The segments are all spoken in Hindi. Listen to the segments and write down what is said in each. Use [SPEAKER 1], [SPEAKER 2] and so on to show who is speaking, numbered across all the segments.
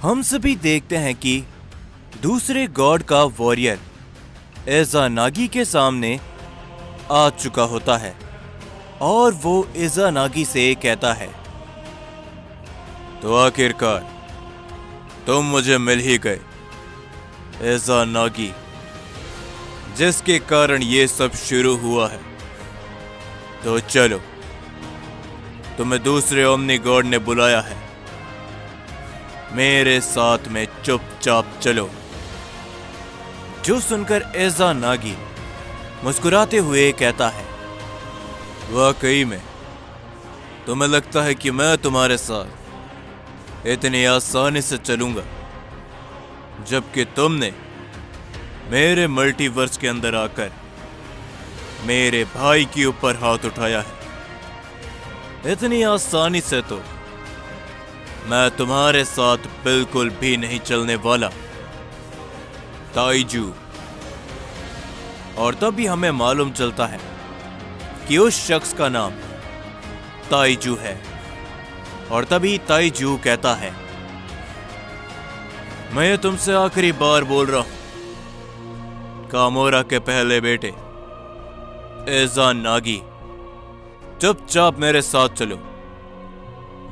[SPEAKER 1] हम सभी देखते हैं कि दूसरे गॉड का वॉरियर इज़ानागी के सामने आ चुका होता है और वो इज़ानागी से कहता है, तो आखिरकार तुम मुझे मिल ही गए इज़ानागी, जिसके कारण ये सब शुरू हुआ है। तो चलो, तुम्हें दूसरे ओमनी गॉड ने बुलाया है, मेरे साथ में चुपचाप चलो। जो सुनकर इज़ानागी मुस्कुराते हुए कहता है, वाकई में तुम्हें लगता है कि मैं तुम्हारे साथ इतनी आसानी से चलूंगा, जबकि तुमने मेरे मल्टीवर्स के अंदर आकर मेरे भाई के ऊपर हाथ उठाया है। इतनी आसानी से तो मैं तुम्हारे साथ बिल्कुल भी नहीं चलने वाला, ताइजू। और तभी हमें मालूम चलता है कि उस शख्स का नाम ताइजू है। और तभी ताइजू कहता है, मैं ये तुमसे आखिरी बार बोल रहा हूं, कामोरा के पहले बेटे इज़ानागी, चुपचाप मेरे साथ चलो,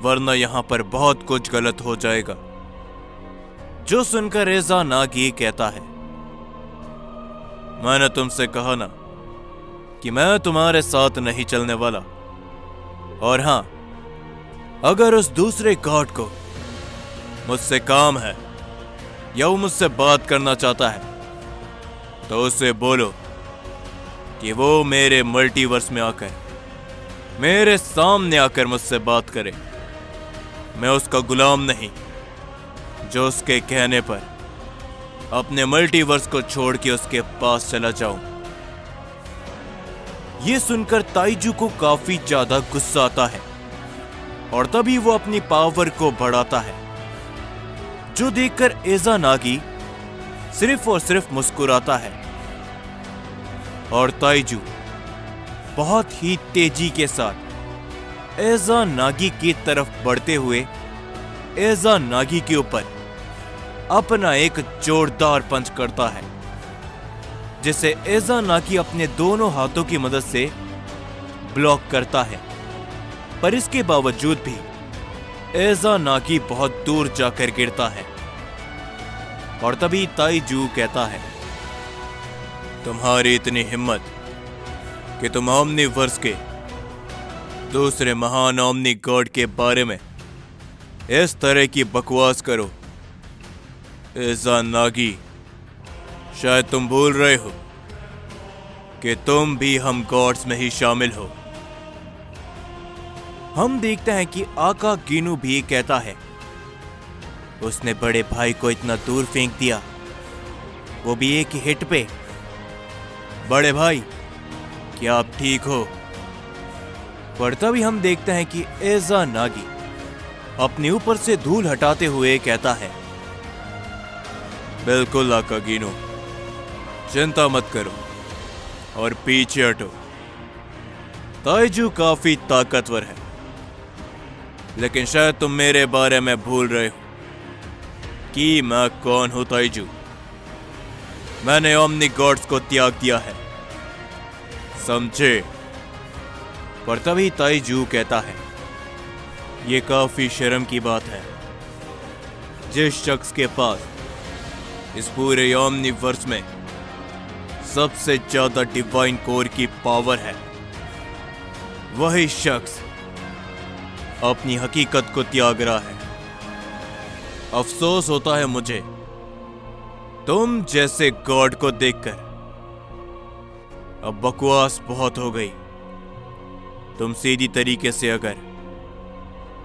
[SPEAKER 1] वरना यहां पर बहुत कुछ गलत हो जाएगा। जो सुनकर इज़ानागी कहता है, मैंने तुमसे कहा ना कि मैं तुम्हारे साथ नहीं चलने वाला। और हां, अगर उस दूसरे गॉड को मुझसे काम है या वो मुझसे बात करना चाहता है, तो उसे बोलो कि वो मेरे मल्टीवर्स में आकर मेरे सामने आकर मुझसे बात करे। मैं उसका गुलाम नहीं, जो उसके कहने पर अपने मल्टीवर्स को छोड़ के उसके पास चला जाऊं। ये सुनकर ताइजू को काफी ज्यादा गुस्सा आता है और तभी वो अपनी पावर को बढ़ाता है, जो देखकर इज़ानागी सिर्फ और सिर्फ मुस्कुराता है। और ताइजू बहुत ही तेजी के साथ इज़ानागी की तरफ बढ़ते हुए इज़ानागी के ऊपर अपना एक जोरदार पंच करता है, जिसे इज़ानागी अपने दोनों हाथों की मदद से ब्लॉक करता है। पर इसके बावजूद भी इज़ानागी बहुत दूर जाकर गिरता है। और तभी ताइजू कहता है, तुम्हारी इतनी हिम्मत कि तुम ओमनीवर्स के दूसरे महान ओमनी गॉड के बारे में इस तरह की बकवास करो। इज़ानागी, शायद तुम भूल रहे हो कि तुम भी हम गॉड्स में ही शामिल हो। हम देखते हैं कि आका गिनु भी कहता है, उसने बड़े भाई को इतना दूर फेंक दिया, वो भी एक ही हिट पे। बड़े भाई, क्या आप ठीक हो? पर तभी हम देखते हैं कि इज़ानागी अपने ऊपर से धूल हटाते हुए कहता है, बिल्कुल आका गिनु, चिंता मत करो और पीछे हटो। ताइजू काफी ताकतवर है, लेकिन शायद तुम मेरे बारे में भूल रहे हो कि मैं कौन हूं। ताइजू, मैंने ओमनी गॉड्स को त्याग दिया है, समझे? पर तभी ताइजू कहता है, यह काफी शर्म की बात है, जिस शख्स के पास इस पूरे ओमनीवर्स में सबसे ज्यादा डिवाइन कोर की पावर है, वही शख्स अपनी हकीकत को त्याग रहा है। अफसोस होता है मुझे तुम जैसे गॉड को देखकर। अब बकवास बहुत हो गई। तुम सीधी तरीके से अगर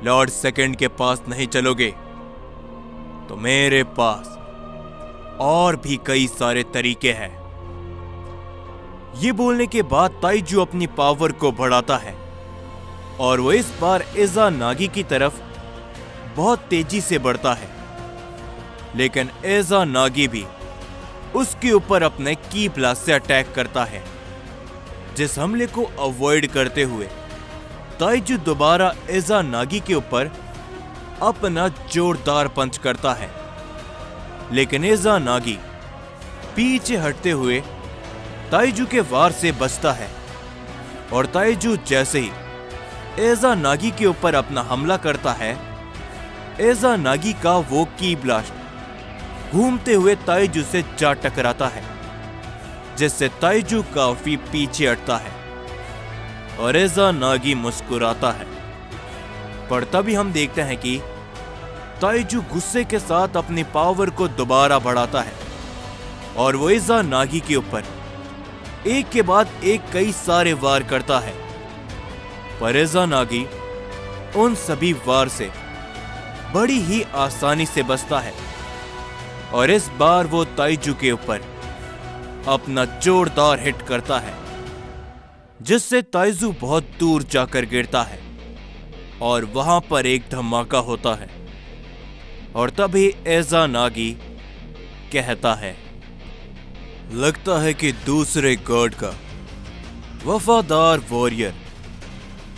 [SPEAKER 1] लॉर्ड सेकंड के पास नहीं चलोगे, तो मेरे पास और भी कई सारे तरीके हैं। ये बोलने के बाद ताइजू अपनी पावर को बढ़ाता है और वो इस बार इज़ानागी की तरफ बहुत तेजी से बढ़ता है। लेकिन इज़ानागी भी उसके ऊपर अपने की ब्लास्ट से अटैक करता है, जिस हमले को अवॉइड करते हुए ताइजू दोबारा इज़ानागी के ऊपर अपना जोरदार पंच करता है लेकिन एजा नागी पीछे हटते हुए ताइजू के वार से बचता है और ताइजू जैसे ही एजा नागी के ऊपर अपना हमला करता है, एजा नागी का वो की ब्लास्ट घूमते हुए ताइजू से जा टकराता है, जिससे ताइजू काफी पीछे हटता है और एजा नागी मुस्कुराता है। पर तभी हम देखते हैं कि ताइजू गुस्से के साथ अपनी पावर को दोबारा बढ़ाता है और वो एजा नागी के ऊपर एक के बाद एक कई सारे वार करता है। पर एजा नागी उन सभी वार से बड़ी ही आसानी से बचता है और इस बार वो ताइजू के ऊपर अपना जोरदार हिट करता है, जिससे ताइजू बहुत दूर जाकर गिरता है और वहां पर एक धमाका होता है। और तभी एजा नागी कहता है, लगता है कि दूसरे गॉड का वफादार वॉरियर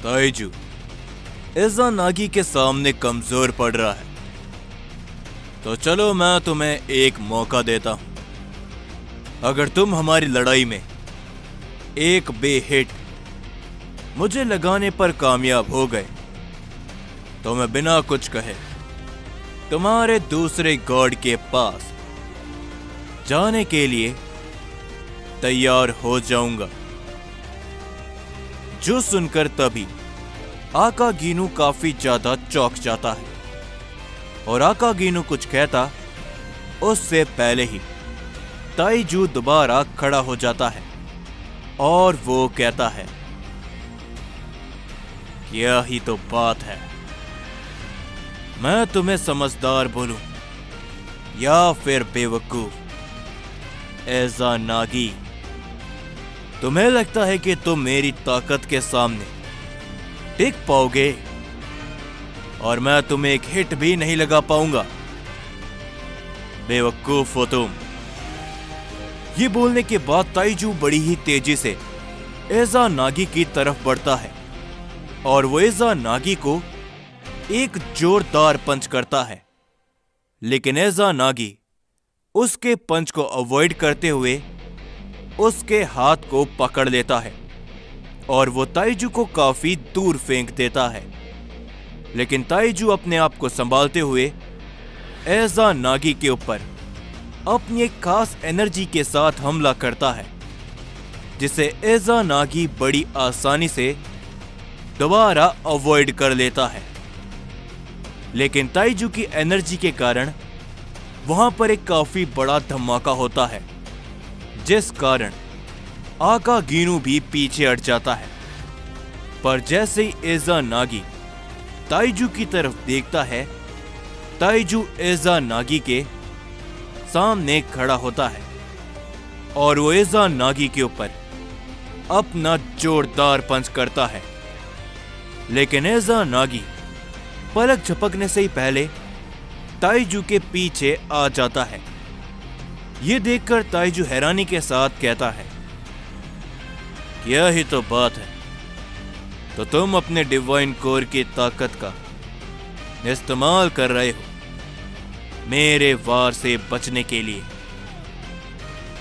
[SPEAKER 1] ताइजू एजा नागी के सामने कमजोर पड़ रहा है, तो चलो मैं तुम्हें एक मौका देता हूं। अगर तुम हमारी लड़ाई में एक बेहिट मुझे लगाने पर कामयाब हो गए तो मैं बिना कुछ कहे तुम्हारे दूसरे गॉड के पास जाने के लिए तैयार हो जाऊंगा। जो सुनकर तभी आकागीनू काफी ज्यादा चौंक जाता है और आकागीनू कुछ कहता उससे पहले ही ताइजू दोबारा खड़ा हो जाता है और वो कहता है, क्या ही तो बात है, मैं तुम्हें समझदार बोलूं या फिर बेवकूफ। एजा नागी, तुम्हें लगता है कि तुम मेरी ताकत के सामने टिक पाओगे और मैं तुम्हें एक हिट भी नहीं लगा पाऊंगा। बेवकूफ हो तुम। ये बोलने के बाद ताइजू बड़ी ही तेजी से एजा नागी की तरफ बढ़ता है और वो एजा नागी को एक जोरदार पंच करता है, लेकिन एजा नागी उसके पंच को अवॉइड करते हुए उसके हाथ को पकड़ लेता है और वो ताइजू को काफी दूर फेंक देता है। लेकिन ताइजू अपने आप को संभालते हुए एजा नागी के ऊपर अपनी एक खास एनर्जी के साथ हमला करता है, जिसे एजा नागी बड़ी आसानी से दोबारा अवॉइड कर लेता है। लेकिन ताइजू की एनर्जी के कारण वहां पर एक काफी बड़ा धमाका होता है, जिस कारण आकागीनू भी पीछे हट जाता है। पर जैसे ही एजा नागी ताइजू की तरफ देखता है, ताइजू एजा नागी के सामने खड़ा होता है और वो एजा नागी के ऊपर अपना जोरदार पंच करता है। लेकिन एजा नागी पलक झपकने से ही पहले ताइजू के पीछे आ जाता है। यह देखकर ताइजू हैरानी के साथ कहता है, क्या ही तो बात है, तो तुम अपने डिवाइन कोर की ताकत का इस्तेमाल कर रहे हो मेरे वार से बचने के लिए,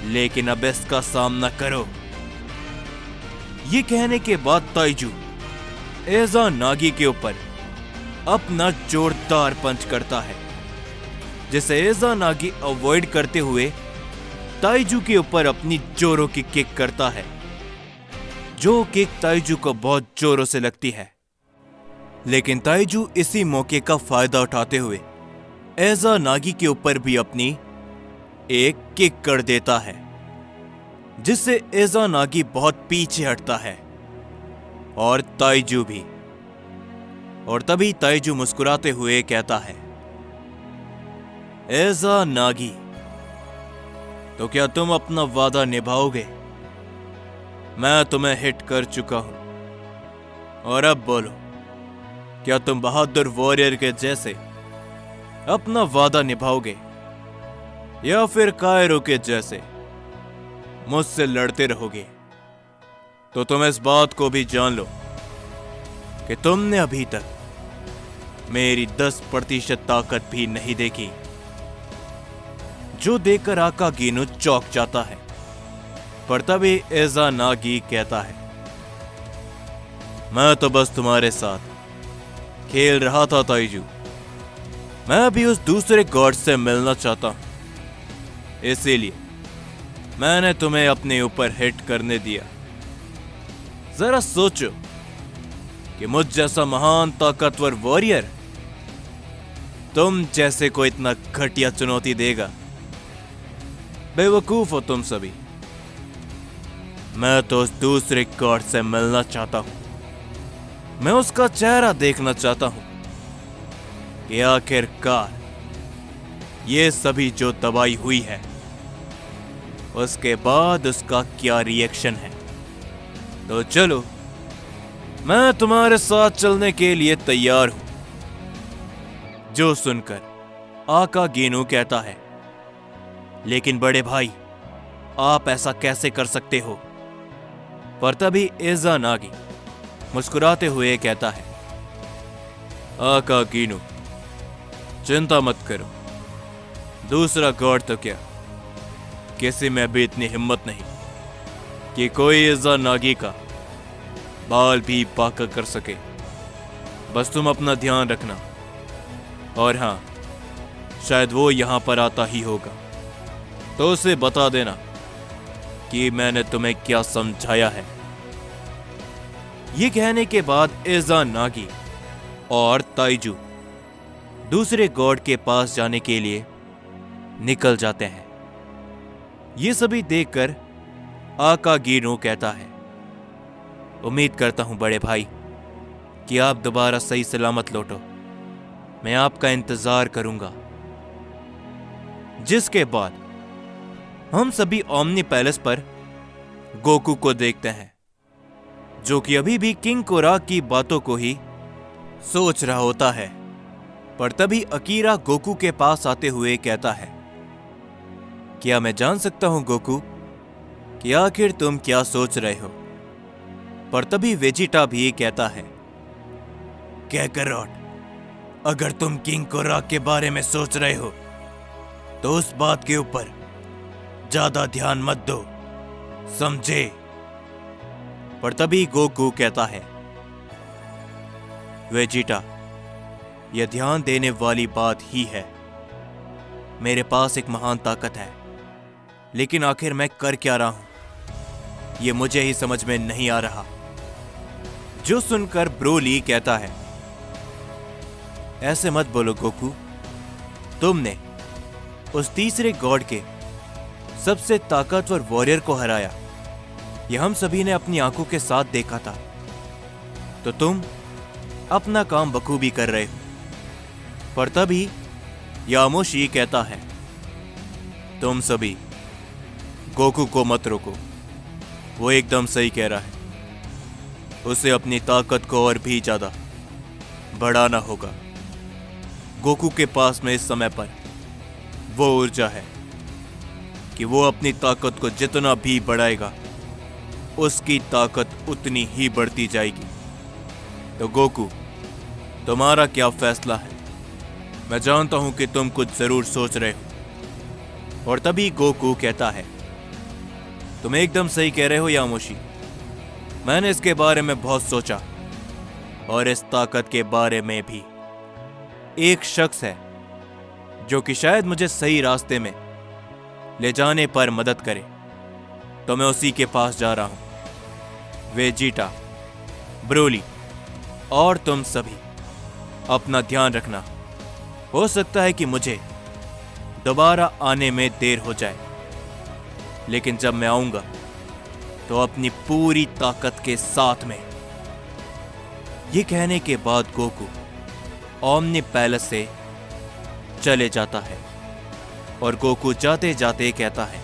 [SPEAKER 1] लेकिन अब इसका सामना करो। ये कहने के बाद ताइजू एजा नागी के ऊपर अपना जोरदार पंच करता है, जिसे एजा नागी अवॉइड करते हुए ताइजू के ऊपर अपनी जोरों की किक करता है, जो किक ताइजू को बहुत जोरों से लगती है। लेकिन ताइजू इसी मौके का फायदा उठाते हुए एजा नागी के ऊपर भी अपनी एक किक कर देता है, जिससे एजा नागी बहुत पीछे हटता है और ताइजू भी। और तभी ताइजू मुस्कुराते हुए कहता है, एजा नागी, तो क्या तुम अपना वादा निभाओगे? मैं तुम्हें हिट कर चुका हूं और अब बोलो, क्या तुम बहादुर वॉरियर के जैसे अपना वादा निभाओगे या फिर कायरो के जैसे मुझसे लड़ते रहोगे? तो तुम इस बात को भी जान लो कि तुमने अभी तक मेरी 10% ताकत भी नहीं देखी। जो देखकर आका गीनू चौंक जाता है। पर तभी इज़ानागी कहता है, मैं तो बस तुम्हारे साथ खेल रहा था ताइजू। मैं भी उस दूसरे गॉड से मिलना चाहता हूं, इसीलिए मैंने तुम्हें अपने ऊपर हिट करने दिया। जरा सोचो कि मुझ जैसा महान ताकतवर वॉरियर तुम जैसे को इतना घटिया चुनौती देगा। बेवकूफ हो तुम सभी। मैं तो उस दूसरे गॉड से मिलना चाहता हूं। मैं उसका चेहरा देखना चाहता हूं कि आखिरकार ये सभी जो तबाही हुई है उसके बाद उसका क्या रिएक्शन है। तो चलो, मैं तुम्हारे साथ चलने के लिए तैयार हूं। जो सुनकर आका गीनू कहता है, लेकिन बड़े भाई, आप ऐसा कैसे कर सकते हो? पर तभी इज़ानागी मुस्कुराते हुए कहता है, आका गीनू, चिंता मत करो। दूसरा गॉड तो क्या, किसी में भी इतनी हिम्मत नहीं कि कोई इज़ानागी का बाल भी बांका कर सके। बस तुम अपना ध्यान रखना। और हां, शायद वो यहां पर आता ही होगा, तो उसे बता देना कि मैंने तुम्हें क्या समझाया है। ये कहने के बाद इज़ानागी और ताइजू दूसरे गॉड के पास जाने के लिए निकल जाते हैं। ये सभी देखकर आका गीनू कहता है, उम्मीद करता हूं बड़े भाई कि आप दोबारा सही सलामत लौटो। मैं आपका इंतजार करूंगा। जिसके बाद हम सभी ओमनी पैलेस पर गोकू को देखते हैं, जो कि अभी भी किंग कोरा की बातों को ही सोच रहा होता है। पर तभी अकीरा गोकू के पास आते हुए कहता है, क्या मैं जान सकता हूं गोकू कि आखिर तुम क्या सोच रहे हो? पर तभी वेजिटा भी कहता है, कैकरॉट, अगर तुम किंग कोरा के बारे में सोच रहे हो तो उस बात के ऊपर ज्यादा ध्यान मत दो, समझे? पर तभी गोकू कहता है, वेजिटा, यह ध्यान देने वाली बात ही है। मेरे पास एक महान ताकत है, लेकिन आखिर मैं कर क्या रहा हूं यह मुझे ही समझ में नहीं आ रहा। जो सुनकर ब्रोली कहता है, ऐसे मत बोलो गोकू, तुमने उस तीसरे गॉड के सबसे ताकतवर वॉरियर को हराया। यह हम सभी ने अपनी आंखों के साथ देखा था। तो तुम अपना काम बखूबी कर रहे हो। पर तभी यामोशी कहता है, तुम सभी गोकू को मत रोको, वो एकदम सही कह रहा है। उसे अपनी ताकत को और भी ज्यादा बढ़ाना होगा। गोकू के पास में इस समय पर वो ऊर्जा है कि वो अपनी ताकत को जितना भी बढ़ाएगा उसकी ताकत उतनी ही बढ़ती जाएगी। तो गोकू, तुम्हारा क्या फैसला है? मैं जानता हूं कि तुम कुछ जरूर सोच रहे हो। और तभी गोकू कहता है, तुम एकदम सही कह रहे हो यामोशी। मैंने इसके बारे में बहुत सोचा और इस ताकत के बारे में भी। एक शख्स है जो कि शायद मुझे सही रास्ते में ले जाने पर मदद करे, तो मैं उसी के पास जा रहा हूं। वेजिटा, ब्रोली और तुम सभी अपना ध्यान रखना। हो सकता है कि मुझे दोबारा आने में देर हो जाए, लेकिन जब मैं आऊंगा तो अपनी पूरी ताकत के साथ में। ये कहने के बाद गोकू ओमनी पैलेस से चले जाता है और गोकू जाते जाते कहता है,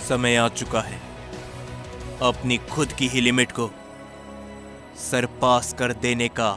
[SPEAKER 1] समय आ चुका है अपनी खुद की ही लिमिट को सरपास कर देने का।